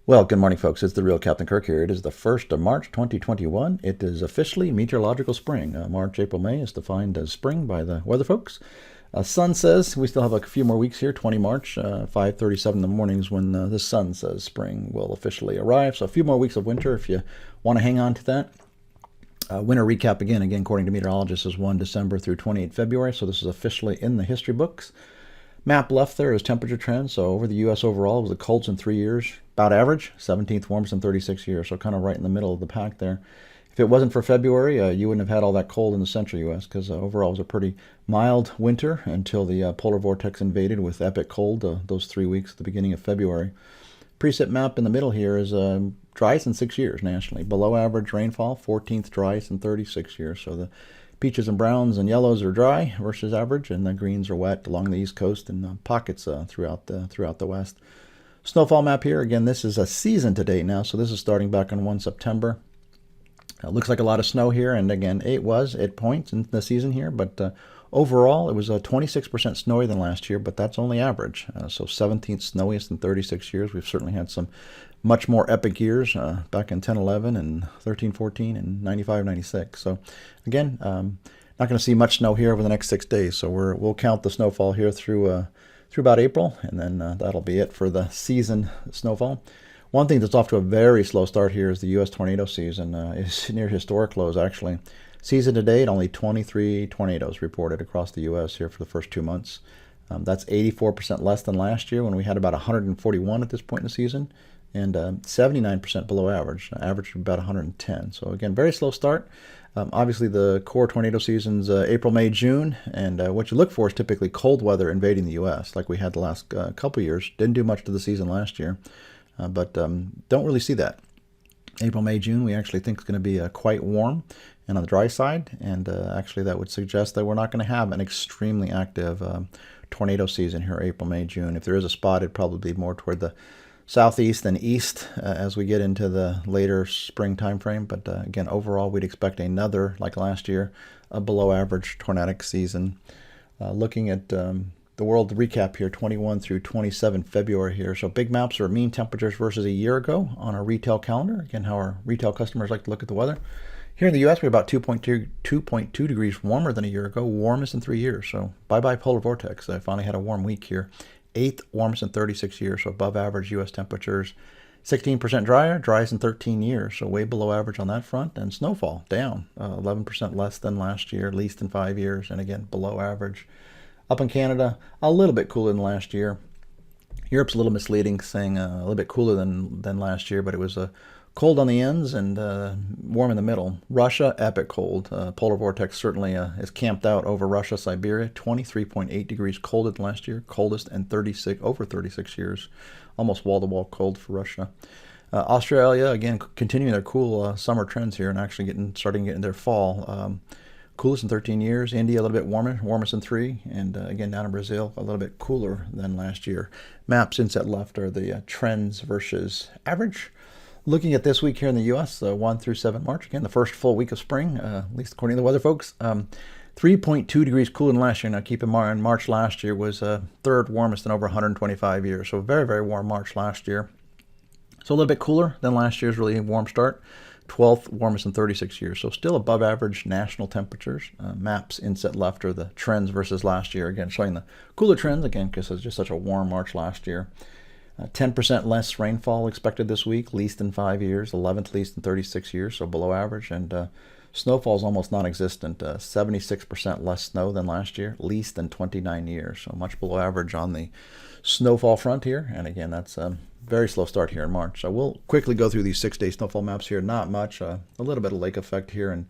Well, good morning, folks. It's the real Captain Kirk here. It is the 1st of March, 2021. It is officially meteorological spring. March, April, May is defined as spring by the weather folks. Sun says we still have a few more weeks here. 20 March, 5:37 in the mornings when the sun says spring will officially arrive. So a few more weeks of winter if you want to hang on to that. Winter recap again, according to meteorologists, is 1 December through 28 February. So this is officially in the history books. Map left there is temperature trends. So over the U.S. overall, it was the coldest in 3 years, about average, 17th warmest in 36 years. So kind of right in the middle of the pack there. If it wasn't for February, you wouldn't have had all that cold in the central U.S. because overall it was a pretty mild winter until the polar vortex invaded with epic cold those 3 weeks at the beginning of February. Precip map in the middle here is driest in 6 years nationally. Below average rainfall, 14th driest in 36 years. So the peaches and browns and yellows are dry versus average, and the greens are wet along the east coast and pockets throughout the west. Snowfall map here. Again, this is a season to date now, so this is starting back on 1 September. Looks like a lot of snow here, and again, it was at points in the season here, but overall, it was 26% snowier than last year, but that's only average. So 17th snowiest in 36 years. We've certainly had some much more epic years back in 10, 11, and 13, 14, and 95, 96. So again, not going to see much snow here over the next 6 days. So we'll count the snowfall here through about April, and then that'll be it for the season snowfall. One thing that's off to a very slow start here is the U.S. tornado season. It's near historic lows, actually. Season to date, only 23 tornadoes reported across the U.S. here for the first 2 months. That's 84% less than last year when we had about 141 at this point in the season, and 79% below average. Average about 110. So again, very slow start. Obviously, the core tornado season's April, May, June, and what you look for is typically cold weather invading the U.S. like we had the last couple years. Didn't do much to the season last year. But don't really see that. April, May, June, we actually think is going to be quite warm and on the dry side. And actually that would suggest that we're not going to have an extremely active tornado season here, April, May, June. If there is a spot, it'd probably be more toward the southeast and east as we get into the later spring time frame. But again, overall, we'd expect another, like last year, a below average tornadic season. Looking at the world recap here, 21 through 27 February here. So big maps are mean temperatures versus a year ago on our retail calendar. Again, how our retail customers like to look at the weather. Here in the U.S., we're about 2.2 degrees warmer than a year ago, warmest in 3 years. So bye-bye polar vortex. I finally had a warm week here. 8th warmest in 36 years, so above average U.S. temperatures. 16% drier, driest in 13 years, so way below average on that front. And snowfall, down, 11% less than last year, least in 5 years, and again, below average. Up in Canada, a little bit cooler than last year. Europe's a little misleading, saying a little bit cooler than last year, but it was cold on the ends and warm in the middle. Russia, epic cold. Polar vortex certainly is camped out over Russia, Siberia. 23.8 degrees colder than last year, coldest in over 36 years. Almost wall-to-wall cold for Russia. Australia, again, continuing their cool summer trends here and actually starting to get into their fall. Coolest in 13 years. India, a little bit warmer, warmest in 3. And again, down in Brazil, a little bit cooler than last year. Maps inset left are the trends versus average. Looking at this week here in the U.S., 1 through 7 March, again, the first full week of spring, at least according to the weather folks. 3.2 degrees cooler than last year. Now, keep in mind, March last year was third warmest in over 125 years. So very, very warm March last year. So a little bit cooler than last year's really warm start. 12th warmest in 36 years, so still above average national temperatures. Maps inset left are the trends versus last year, again showing the cooler trends, again because it was just such a warm March last year. 10% less rainfall expected this week, least in 5 years, 11th least in 36 years, so below average, and snowfall is almost non-existent, 76% less snow than last year, least in 29 years, so much below average on the snowfall front here, and again that's very slow start here in March. So we'll quickly go through these 6-day snowfall maps here. Not much, a little bit of lake effect here in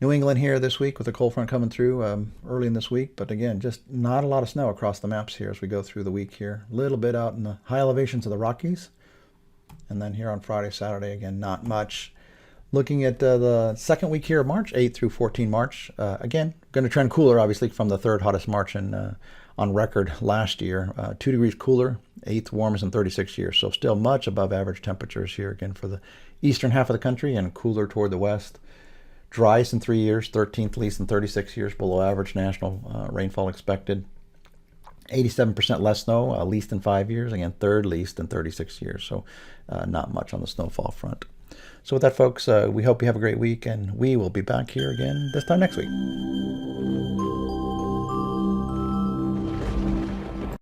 New England here this week with the cold front coming through early in this week. But again, just not a lot of snow across the maps here as we go through the week here. A little bit out in the high elevations of the Rockies. And then here on Friday, Saturday, again, not much. Looking at the second week here of March, 8 through 14 March. Again, going to trend cooler, obviously, from the third hottest March on record last year. 2 degrees cooler, 8th warmest in 36 years. So still much above average temperatures here, again, for the eastern half of the country and cooler toward the west. Driest in 3 years, 13th least in 36 years, below average national rainfall expected. 87% less snow, least in 5 years. Again, third least in 36 years. So not much on the snowfall front. So with that, folks, we hope you have a great week, and we will be back here again this time next week.